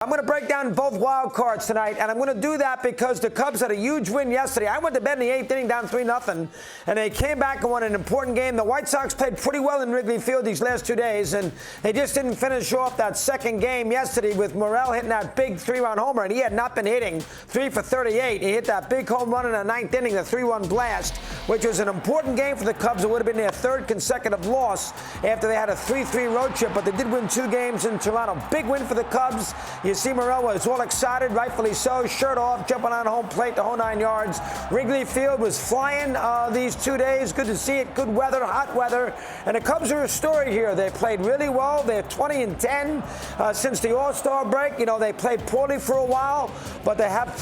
I'm going to break down both wild cards tonight, and I'm going to do that because the Cubs had a huge win yesterday. I went to bed in the eighth inning down 3-0, and they came back and won an important game. The White Sox played pretty well in Wrigley Field these last 2 days, and they just didn't finish off that second game yesterday with Morel hitting that big 3-run homer, and he had not been hitting 3 for 38. He hit that big home run in the ninth inning, the 3-1 blast, which was an important game for the Cubs. It would have been their third consecutive loss after they had a 3-3 road trip, but they did win 2 games in Toronto. Big win for the Cubs. You see Morel was all excited, rightfully so, shirt off, jumping on home plate the whole 9 yards. Wrigley Field was flying these 2 days. Good to see it. Good weather, hot weather. And the Cubs are a story here. They played really well. They're 20-10 since the All-Star break. You know, they played poorly for a while, but they have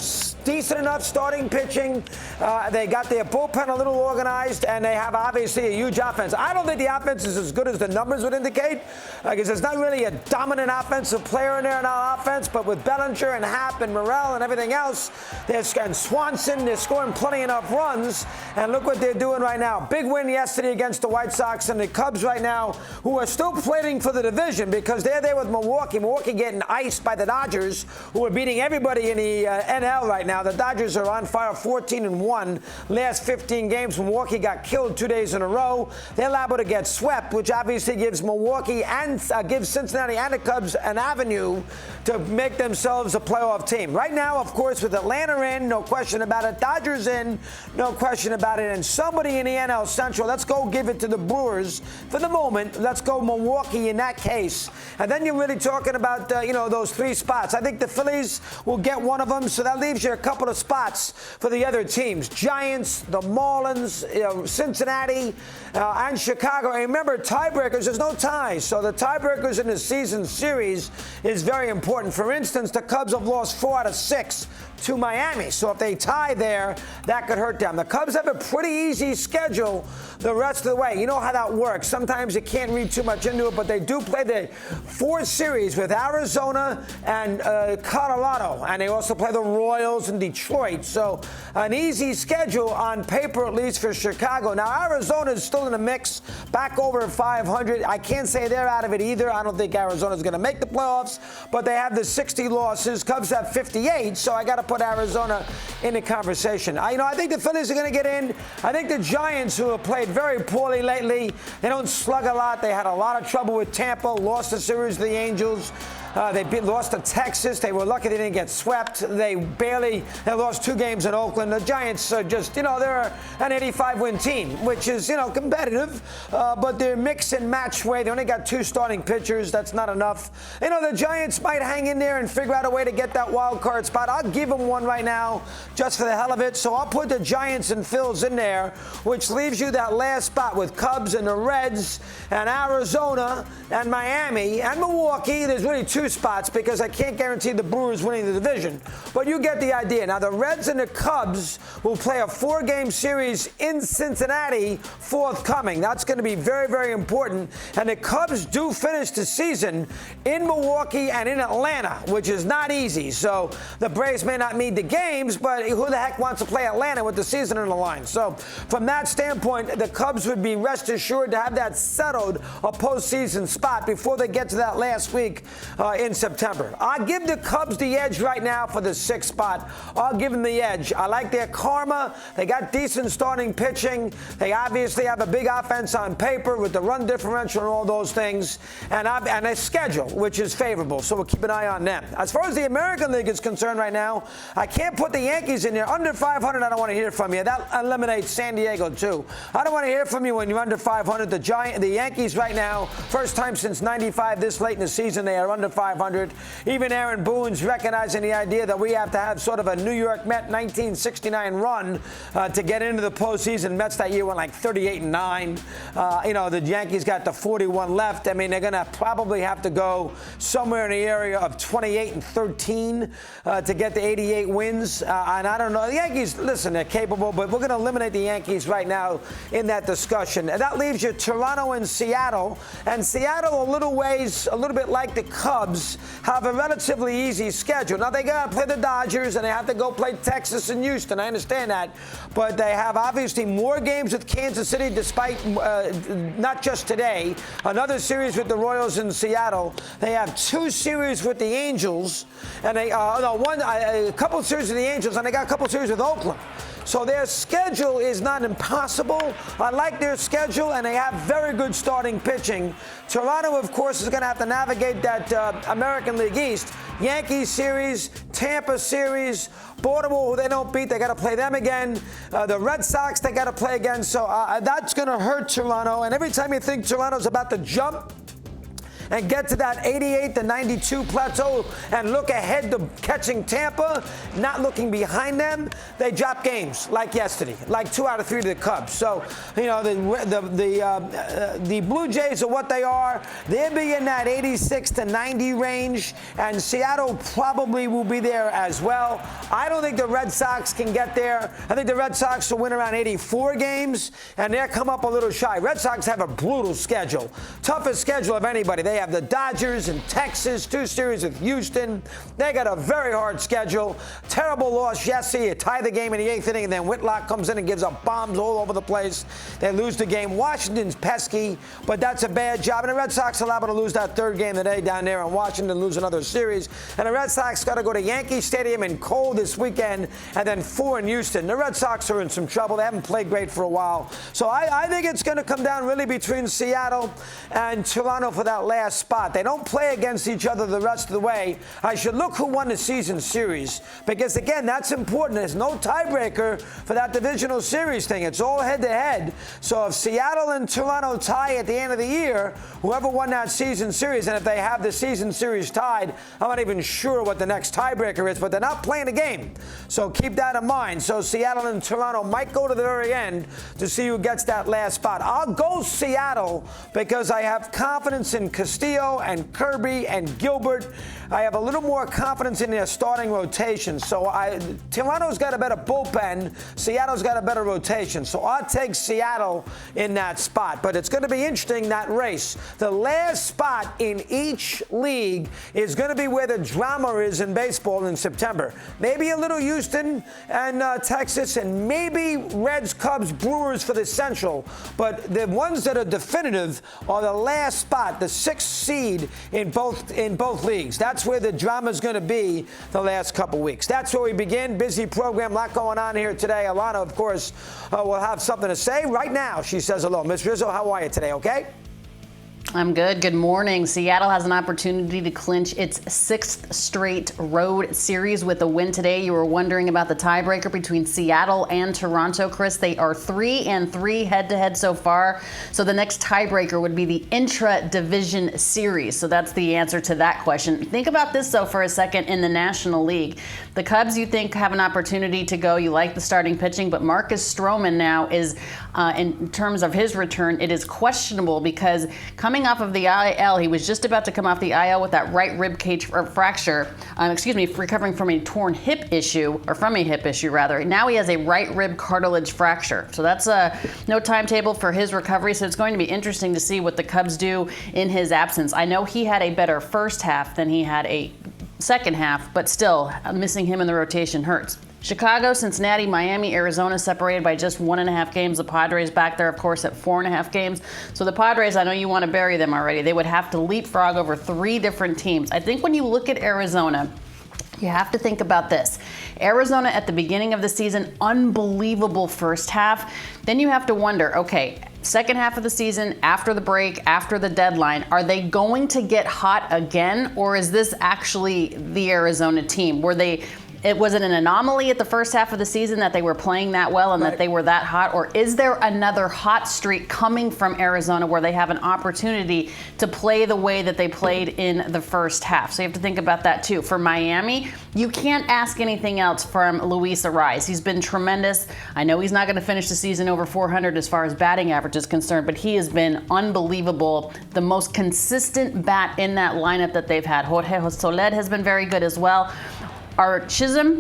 decent enough starting pitching. They got their bullpen a little organized, and they have obviously a huge offense. I don't think the offense is as good as the numbers would indicate, because there's not really a dominant offensive player in there in our offense, but with Bellinger and Happ and Morel and everything else, and Swanson, they're scoring plenty enough runs, and look what they're doing right now. Big win yesterday against the White Sox, and the Cubs right now, who are still fighting for the division because they're there with Milwaukee. Milwaukee getting iced by the Dodgers, who are beating everybody in the NL right now. The Dodgers are on fire, 14-1. Last 15 games, Milwaukee got killed 2 days in a row. They're liable to get swept, which obviously gives Milwaukee and gives Cincinnati and the Cubs an avenue to make themselves a playoff team. Right now, of course, with Atlanta in, no question about it. Dodgers in, no question about it. And somebody in the NL Central, let's go give it to the Brewers for the moment. Let's go Milwaukee in that case. And then you're really talking about, those 3 spots. I think the Phillies will get one of them, so that leaves you a couple of spots for the other teams. Giants, the Marlins, Cincinnati, and Chicago. And remember, tiebreakers, there's no ties. So the tiebreakers in the season series is very important. For instance, the Cubs have lost 4 out of 6 to Miami. So if they tie there, that could hurt them. The Cubs have a pretty easy schedule the rest of the way. You know how that works. Sometimes you can't read too much into it, but they do play the 4 series with Arizona and Colorado. And they also play the Royals and Detroit. So an easy schedule on paper, at least for Chicago. Now, Arizona is still in the mix, back over 500. I can't say they're out of it either. I don't think Arizona's going to make the playoffs, but they have the 60 losses. Cubs have 58, so I got to put Arizona in the conversation. I think the Phillies are going to get in. I think the Giants, who have played very poorly lately, they don't slug a lot. They had a lot of trouble with Tampa, lost the series to the Angels. They lost to Texas. They were lucky they didn't get swept. They lost 2 games in Oakland. The Giants are just, they're an 85-win team, which is, competitive, but they're mix and match way. They only got 2 starting pitchers. That's not enough. The Giants might hang in there and figure out a way to get that wild card spot. I'll give them one right now just for the hell of it. So I'll put the Giants and Phils in there, which leaves you that last spot with Cubs and the Reds and Arizona and Miami and Milwaukee. There's really 2 spots because I can't guarantee the Brewers winning the division. But you get the idea. Now, the Reds and the Cubs will play a 4-game series in Cincinnati forthcoming. That's going to be very, very important. And the Cubs do finish the season in Milwaukee and in Atlanta, which is not easy. So the Braves may not need the games, but who the heck wants to play Atlanta with the season on the line? So from that standpoint, the Cubs would be rest assured to have that settled, a postseason spot before they get to that last week in September. I give the Cubs the edge right now for the 6th spot. I'll give them the edge. I like their karma. They got decent starting pitching. They obviously have a big offense on paper with the run differential and all those things, and a schedule which is favorable. So we'll keep an eye on them. As far as the American League is concerned right now, I can't put the Yankees in there. Under 500, I don't want to hear from you. That eliminates San Diego too. I don't want to hear from you when you're under 500. The Yankees right now, first time since '95 this late in the season, they are under 500. Even Aaron Boone's recognizing the idea that we have to have sort of a New York Met 1969 run to get into the postseason. Mets that year went like 38-9. The Yankees got the 41 left. I mean, they're going to probably have to go somewhere in the area of 28-13 to get the 88 wins. And I don't know. The Yankees, listen, they're capable, but we're going to eliminate the Yankees right now in that discussion. And that leaves you Toronto and Seattle. And Seattle a little bit like the Cubs. Cubs have a relatively easy schedule. Now, they got to play the Dodgers, and they have to go play Texas and Houston. I understand that. But they have, obviously, more games with Kansas City, despite not just today. Another series with the Royals in Seattle. They have 2 series with the Angels, and they a couple series with the Angels, and they got a couple series with Oakland. So their schedule is not impossible. I like their schedule, and they have very good starting pitching. Toronto, of course, is going to have to navigate that American League East. Yankees series, Tampa series, Baltimore, who they don't beat, they got to play them again. The Red Sox, they got to play again. So that's going to hurt Toronto. And every time you think Toronto's about to jump and get to that 88 to 92 plateau and look ahead to catching Tampa, not looking behind them, they drop games like yesterday, like 2 out of 3 to the Cubs. So, you know, the Blue Jays are what they are. They'll be in that 86 to 90 range, and Seattle probably will be there as well. I don't think the Red Sox can get there. I think the Red Sox will win around 84 games, and they'll come up a little shy. Red Sox have a brutal schedule, toughest schedule of anybody. They have the Dodgers and Texas, 2 series with Houston. They got a very hard schedule. Terrible loss yesterday. You tie the game in the 8th inning, and then Whitlock comes in and gives up bombs all over the place. They lose the game. Washington's pesky, but that's a bad job. And the Red Sox are liable to lose that 3rd game today down there in Washington, lose another series. And the Red Sox got to go to Yankee Stadium in cold this weekend, and then 4 in Houston. The Red Sox are in some trouble. They haven't played great for a while. So I think it's going to come down really between Seattle and Toronto for that last spot. They don't play against each other the rest of the way. I should look who won the season series, because, again, that's important. There's no tiebreaker for that divisional series thing. It's all head-to-head. So if Seattle and Toronto tie at the end of the year, whoever won that season series, and if they have the season series tied, I'm not even sure what the next tiebreaker is, but they're not playing a game. So keep that in mind. So Seattle and Toronto might go to the very end to see who gets that last spot. I'll go Seattle because I have confidence in Castillo and Kirby and Gilbert. I have a little more confidence in their starting rotation. So Toronto's got a better bullpen. Seattle's got a better rotation. So I'll take Seattle in that spot. But it's going to be interesting, that race. The last spot in each league is going to be where the drama is in baseball in September. Maybe a little Houston and Texas, and maybe Reds, Cubs, Brewers for the Central. But the ones that are definitive are the last spot, the 6th seed in both leagues. That's where the drama is going to be the last couple weeks. That's where we begin. Busy program, a lot going on here today. Alanna, of course, will have something to say right now. She says hello. Miss Rizzo, how are you today? Okay? I'm good. Good morning. Seattle has an opportunity to clinch its 6th straight road series with a win today. You were wondering about the tiebreaker between Seattle and Toronto, Chris. They are 3-3 head-to-head so far. So the next tiebreaker would be the intra-division series. So that's the answer to that question. Think about this, though, for a second in the National League. The Cubs, you think, have an opportunity to go. You like the starting pitching, but Marcus Stroman now is, in terms of his return, it is questionable because coming off of the IL, he was just about to come off the IL with that right rib cage fracture. Recovering from a torn hip issue, or from a hip issue rather. Now he has a right rib cartilage fracture. So that's no timetable for his recovery. So it's going to be interesting to see what the Cubs do in his absence. I know he had a better first half than he had a second half, but still missing him in the rotation hurts. Chicago, Cincinnati, Miami, Arizona separated by just 1.5 games. The Padres back there, of course, at 4.5 games. So the Padres, I know you want to bury them already. They would have to leapfrog over 3 different teams. I think when you look at Arizona, you have to think about this. Arizona at the beginning of the season, unbelievable first half. Then you have to wonder, okay, second half of the season, after the break, after the deadline, are they going to get hot again? Or is this actually the Arizona team? Was it an anomaly at the first half of the season that they were playing that well and that they were that hot? Or is there another hot streak coming from Arizona where they have an opportunity to play the way that they played in the first half? So you have to think about that too. For Miami, you can't ask anything else from Luis Ariz. He's been tremendous. I know he's not going to finish the season over 400 as far as batting average is concerned, but he has been unbelievable. The most consistent bat in that lineup that they've had. Jorge Soler has been very good as well. Our Chisholm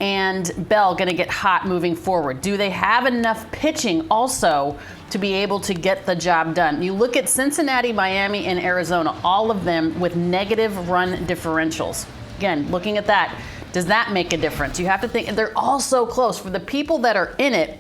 and Bell going to get hot moving forward? Do they have enough pitching also to be able to get the job done? You look at Cincinnati, Miami, and Arizona, all of them with negative run differentials. Again, looking at that, does that make a difference? You have to think, they're all so close. For the people that are in it,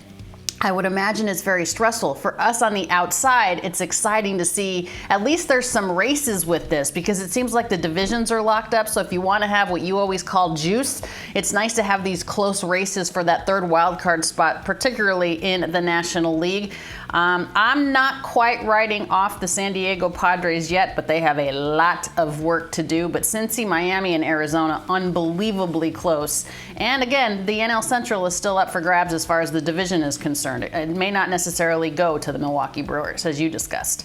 I would imagine it's very stressful. For us on the outside, it's exciting to see at least there's some races with this, because it seems like the divisions are locked up. So if you want to have what you always call juice, it's nice to have these close races for that third wild card spot, particularly in the National League. I'm not quite writing off the San Diego Padres yet, but they have a lot of work to do. But Cincy, Miami, and Arizona, unbelievably close. And again, the NL Central is still up for grabs as far as the division is concerned. It may not necessarily go to the Milwaukee Brewers, as you discussed.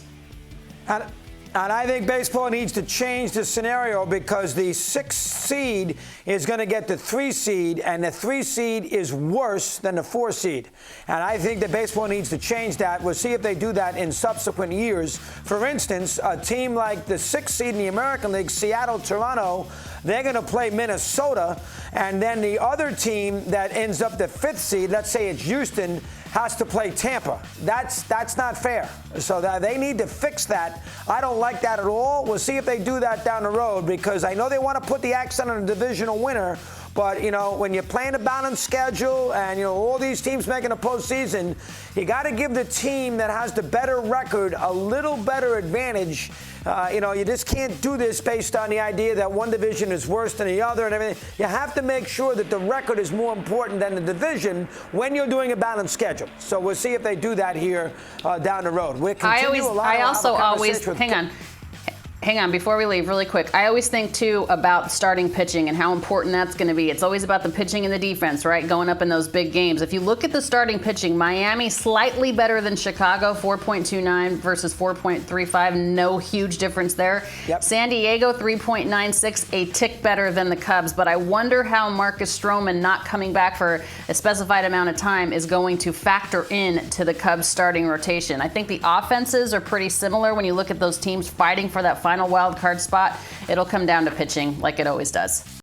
And I think baseball needs to change the scenario, because the 6th seed is going to get the 3 seed, and the 3 seed is worse than the 4 seed. And I think that baseball needs to change that. We'll see if they do that in subsequent years. For instance, a team like the 6th seed in the American League, Seattle, Toronto, they're going to play Minnesota, and then the other team that ends up the 5th seed, let's say it's Houston, has to play Tampa. That's not fair. So they need to fix that. I don't like that at all. We'll see if they do that down the road, because I know they want to put the accent on a divisional winner. But, you know, when you're playing a balanced schedule and, you know, all these teams making a postseason, you got to give the team that has the better record a little better advantage. You know, you just can't do this based on the idea that one division is worse than the other and everything. You have to make sure that the record is more important than the division when you're doing a balanced schedule. So we'll see if they do that here down the road. We'll continue Hang on, before we leave, really quick. I always think, too, about starting pitching and how important that's going to be. It's always about the pitching and the defense, right, going up in those big games. If you look at the starting pitching, Miami slightly better than Chicago, 4.29 versus 4.35. No huge difference there. Yep. San Diego, 3.96, a tick better than the Cubs. But I wonder how Marcus Stroman not coming back for a specified amount of time is going to factor in to the Cubs starting rotation. I think the offenses are pretty similar when you look at those teams fighting for that final wild card spot. It'll come down to pitching like it always does.